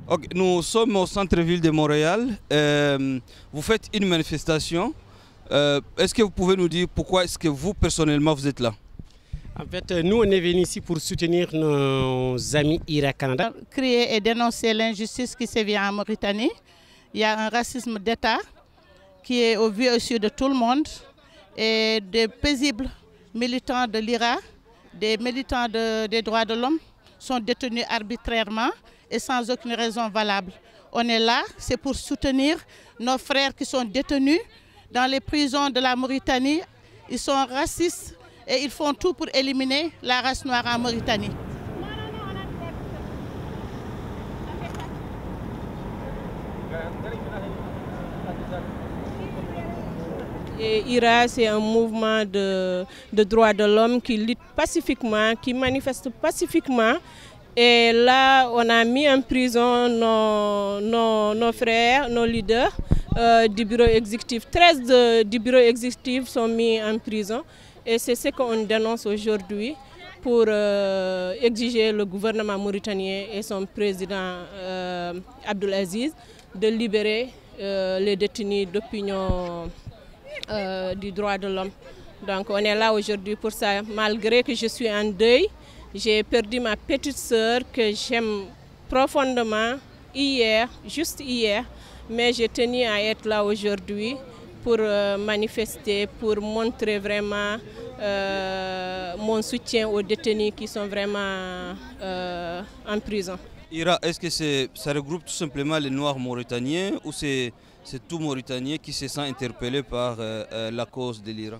Ok, nous sommes au centre-ville de Montréal. Vous faites une manifestation. Est-ce que vous pouvez nous dire pourquoi est-ce que vous, personnellement, vous êtes là? En fait, nous, on est venus ici pour soutenir nos amis Ira-Canada. Crier et dénoncer l'injustice qui sévit en Mauritanie. Il y a un racisme d'État qui est au vu et au su de tout le monde. Et des paisibles militants de l'IRA, des militants des droits de l'homme sont détenus arbitrairement et sans aucune raison valable. On est là, c'est pour soutenir nos frères qui sont détenus dans les prisons de la Mauritanie. Ils sont racistes et ils font tout pour éliminer la race noire en Mauritanie. Et IRA, c'est un mouvement de droits de l'homme qui lutte pacifiquement, qui manifeste pacifiquement. Et là, on a mis en prison nos frères, nos leaders du bureau exécutif. 13 du bureau exécutif sont mis en prison. Et c'est ce qu'on dénonce aujourd'hui pour exiger le gouvernement mauritanien et son président Abdelaziz de libérer les détenus d'opinion du droit de l'homme. Donc on est là aujourd'hui pour ça, malgré que je suis en deuil. J'ai perdu ma petite sœur que j'aime profondément hier, juste hier, mais j'ai tenu à être là aujourd'hui pour manifester, pour montrer vraiment mon soutien aux détenus qui sont vraiment en prison. Ira, est-ce que ça regroupe tout simplement les Noirs mauritaniens ou c'est tout Mauritanien qui se sent interpellé par la cause de l'IRA?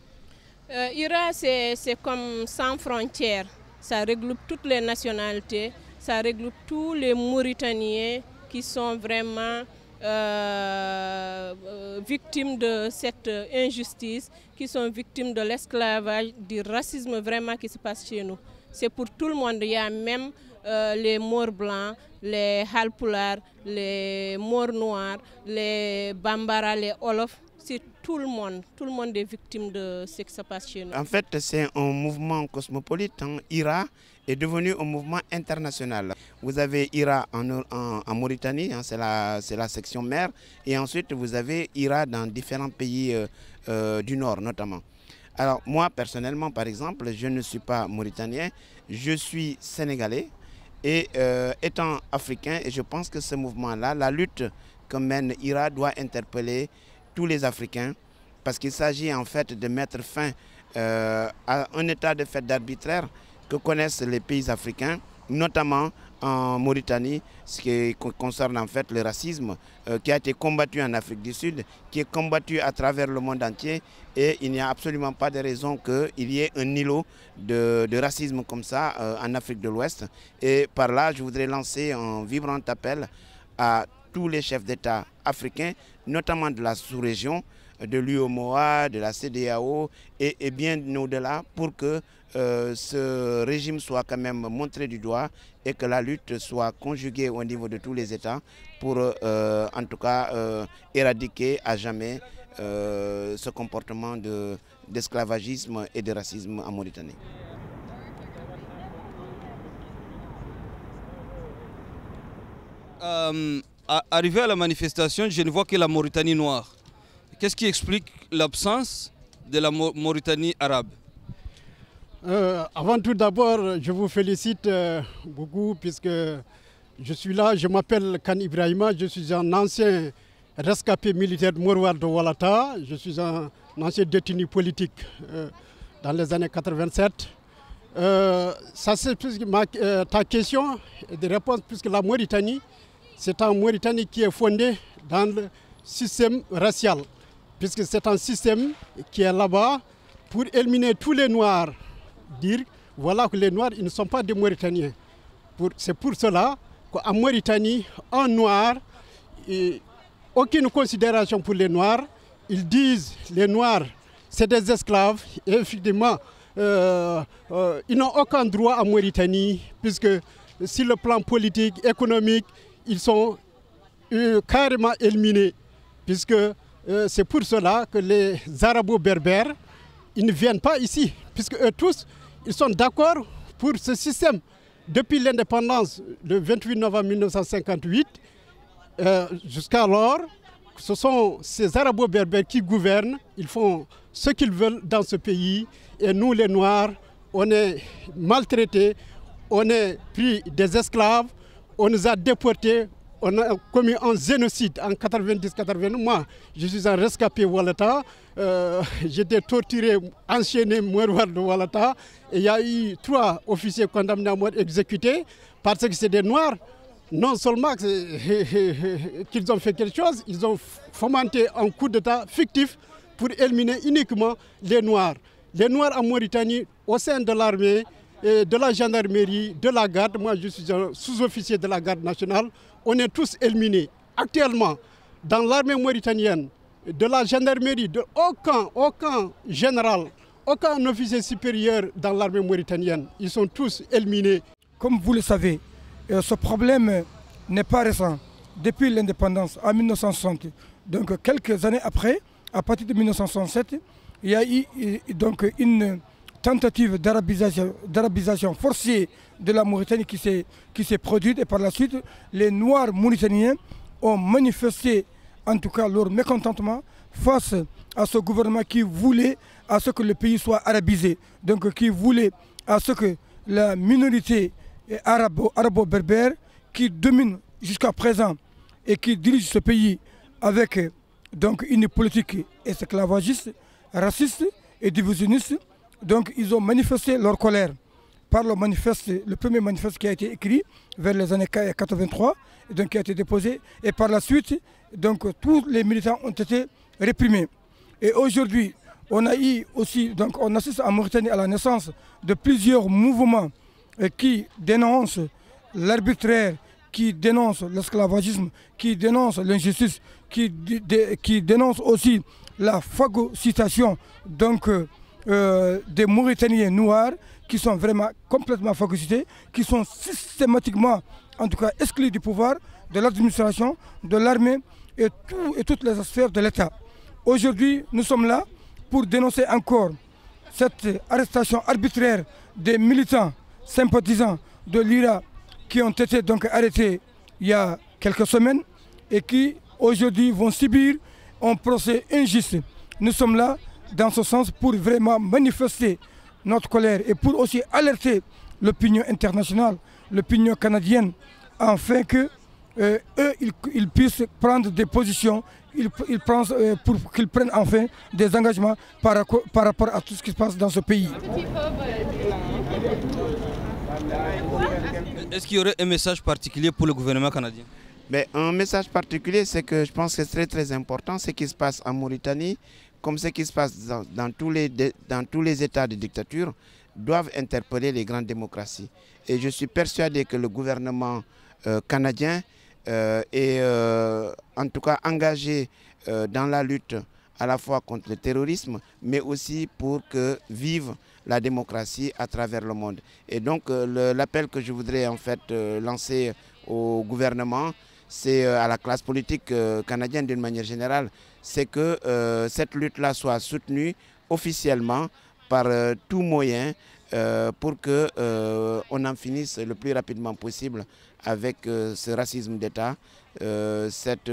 IRA, c'est comme sans frontières. Ça regroupe toutes les nationalités, ça regroupe tous les Mauritaniens qui sont vraiment victimes de cette injustice, qui sont victimes de l'esclavage, du racisme vraiment qui se passe chez nous. C'est pour tout le monde. Il y a même les Maures blancs, les Halpulaar, les Maures noirs, les Bambara, les Olof. C'est tout le monde est victime de ce qui se passe chez nous. En fait, c'est un mouvement cosmopolite. IRA est devenu un mouvement international. Vous avez IRA en Mauritanie, c'est la section mère, et ensuite vous avez IRA dans différents pays du Nord notamment. Alors moi, personnellement, par exemple, je ne suis pas mauritanien, je suis sénégalais, et étant africain, et je pense que ce mouvement-là, la lutte que mène IRA doit interpeller tous les Africains, parce qu'il s'agit en fait de mettre fin à un état de fait d'arbitraire que connaissent les pays africains, notamment en Mauritanie, ce qui concerne en fait le racisme qui a été combattu en Afrique du Sud, qui est combattu à travers le monde entier, et il n'y a absolument pas de raison qu'il y ait un îlot de racisme comme ça en Afrique de l'Ouest. Et par là, je voudrais lancer un vibrant appel à tous les chefs d'État africains, notamment de la sous-région, de l'UEMOA, de la CEDEAO et bien au-delà, pour que ce régime soit quand même montré du doigt et que la lutte soit conjuguée au niveau de tous les États pour en tout cas éradiquer à jamais ce comportement d'esclavagisme et de racisme en Mauritanie. Arrivé à la manifestation, je ne vois que la Mauritanie noire. Qu'est-ce qui explique l'absence de la Mauritanie arabe? Avant tout d'abord, je vous félicite beaucoup puisque je suis là. Je m'appelle Kan Ibrahima, je suis un ancien rescapé militaire de Mourouar de Walata. Je suis un ancien détenu politique dans les années 87. Ça c'est ta question de réponse, puisque la Mauritanie, c'est une Mauritanie qui est fondée dans le système racial, puisque c'est un système qui est là-bas pour éliminer tous les Noirs, dire voilà que les Noirs ils ne sont pas des Mauritaniens. C'est pour cela qu'en Mauritanie, un Noir, aucune considération pour les Noirs, ils disent les Noirs c'est des esclaves, et effectivement ils n'ont aucun droit en Mauritanie, puisque sur le plan politique, économique, ils sont carrément éliminés, puisque c'est pour cela que les Arabo-Berbères, ils ne viennent pas ici, puisque eux tous, ils sont d'accord pour ce système. Depuis l'indépendance, le 28 novembre 1958, Jusqu'alors, ce sont ces Arabo-Berbères qui gouvernent, ils font ce qu'ils veulent dans ce pays. Et nous, les Noirs, on est maltraités, on est pris des esclaves, on nous a déportés, on a commis un génocide en 90-91. Moi, je suis un rescapé Walata, j'étais torturé, enchaîné, mouroir de Walata. Et il y a eu 3 officiers condamnés à mort exécutés parce que c'est des Noirs. Non seulement qu'ils ont fait quelque chose, ils ont fomenté un coup d'État fictif pour éliminer uniquement les Noirs. Les Noirs en Mauritanie, au sein de l'armée, de la gendarmerie, de la garde, moi je suis un sous-officier de la garde nationale, on est tous éliminés. Actuellement, dans l'armée mauritanienne, de la gendarmerie, de aucun général, aucun officier supérieur dans l'armée mauritanienne, ils sont tous éliminés. Comme vous le savez, ce problème n'est pas récent. Depuis l'indépendance en 1960, donc quelques années après, à partir de 1967, il y a eu donc une tentative d'arabisation forcée de la Mauritanie qui s'est produite, et par la suite, les Noirs mauritaniens ont manifesté en tout cas leur mécontentement face à ce gouvernement qui voulait à ce que le pays soit arabisé, donc qui voulait à ce que la minorité arabo-berbère qui domine jusqu'à présent et qui dirige ce pays avec donc une politique esclavagiste, raciste et divisionniste. Donc ils ont manifesté leur colère par le premier manifeste qui a été écrit vers les années 83, donc qui a été déposé, et par la suite donc tous les militants ont été réprimés. Et aujourd'hui on a eu aussi, donc on assiste en Mauritanie à la naissance de plusieurs mouvements qui dénoncent l'arbitraire, qui dénoncent l'esclavagisme, qui dénoncent l'injustice, qui dénoncent aussi la phagocytation donc, des Mauritaniens noirs qui sont vraiment complètement phagocytés, qui sont systématiquement en tout cas exclus du pouvoir, de l'administration, de l'armée et toutes les sphères de l'État. Aujourd'hui, nous sommes là pour dénoncer encore cette arrestation arbitraire des militants sympathisants de l'IRA qui ont été donc arrêtés il y a quelques semaines et qui aujourd'hui vont subir un procès injuste. Nous sommes là dans ce sens pour vraiment manifester notre colère et pour aussi alerter l'opinion internationale, l'opinion canadienne, afin que ils puissent prendre des positions, pour qu'ils prennent enfin des engagements par rapport à tout ce qui se passe dans ce pays. Est-ce qu'il y aurait un message particulier pour le gouvernement canadien? Un message particulier, c'est que je pense que c'est très important ce qui se passe en Mauritanie, comme ce qui se passe dans tous les États de dictature, doivent interpeller les grandes démocraties. Et je suis persuadé que le gouvernement canadien est en tout cas engagé dans la lutte à la fois contre le terrorisme, mais aussi pour que vive la démocratie à travers le monde. Et donc l'appel que je voudrais en fait lancer au gouvernement, c'est à la classe politique canadienne d'une manière générale, c'est que cette lutte-là soit soutenue officiellement par tout moyen pour qu'on en finisse le plus rapidement possible avec ce racisme d'État, cet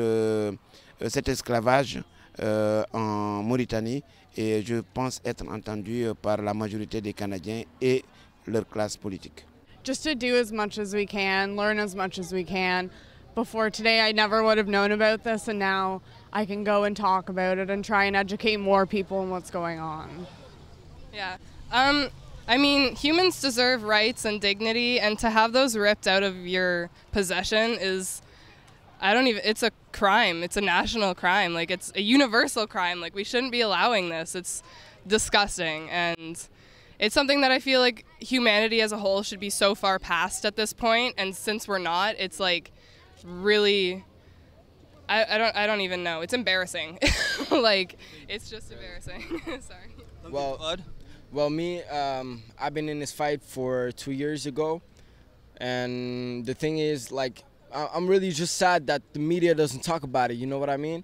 esclavage en Mauritanie, et je pense être entendu par la majorité des Canadiens et leur classe politique. Just to do as much as we can, learn as much as we can. Before today, I never would have known about this, and now I can go and talk about it and try and educate more people on what's going on. Yeah. I mean, humans deserve rights and dignity, and to have those ripped out of your possession is, it's a crime. It's a national crime. Like, it's a universal crime. Like, we shouldn't be allowing this. It's disgusting, and it's something that I feel like humanity as a whole should be so far past at this point, and since we're not, it's like really, I don't even know. It's embarrassing. Like, it's just embarrassing. Sorry. Well, me, I've been in this fight for 2 years ago, and the thing is, like, I'm really just sad that the media doesn't talk about it. You know what I mean?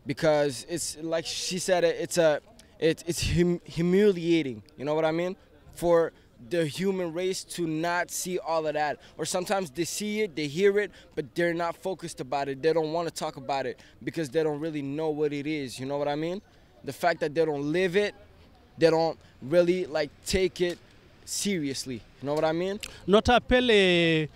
Because it's like she said, it's humiliating. You know what I mean? For the human race to not see all of that. Or sometimes they see it, they hear it, but they're not focused about it. They don't want to talk about it because they don't really know what it is. You know what I mean? The fact that they don't live it, they don't really like take it seriously. You know what I mean? Notre appel est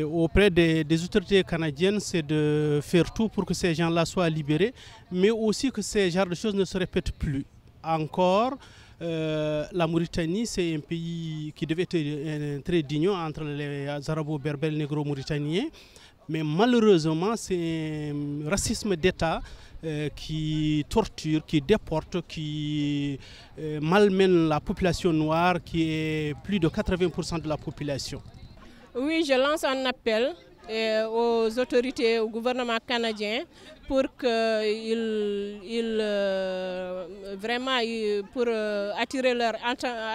auprès des autorités canadiennes, c'est de faire tout pour que ces gens-là soient libérés, mais aussi que ces genres de choses ne se répètent plus. Encore, la Mauritanie, c'est un pays qui devait être un trait d'union entre les arabo-berbères et négro-mauritaniens, mais malheureusement, c'est un racisme d'État qui torture, qui déporte, qui malmène la population noire, qui est plus de 80% de la population. Oui, je lance un appel aux autorités, au gouvernement canadien pour pour attirer leur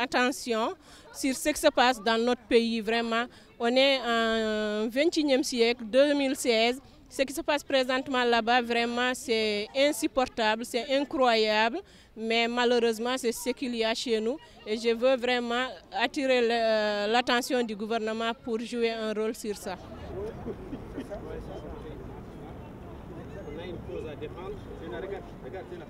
attention sur ce qui se passe dans notre pays. Vraiment, on est en 21e siècle, 2016. Ce qui se passe présentement là-bas, vraiment, c'est insupportable, c'est incroyable. Mais malheureusement, c'est ce qu'il y a chez nous. Et je veux vraiment attirer l'attention du gouvernement pour jouer un rôle sur ça. On a une cause à défendre. Regarde, c'est là.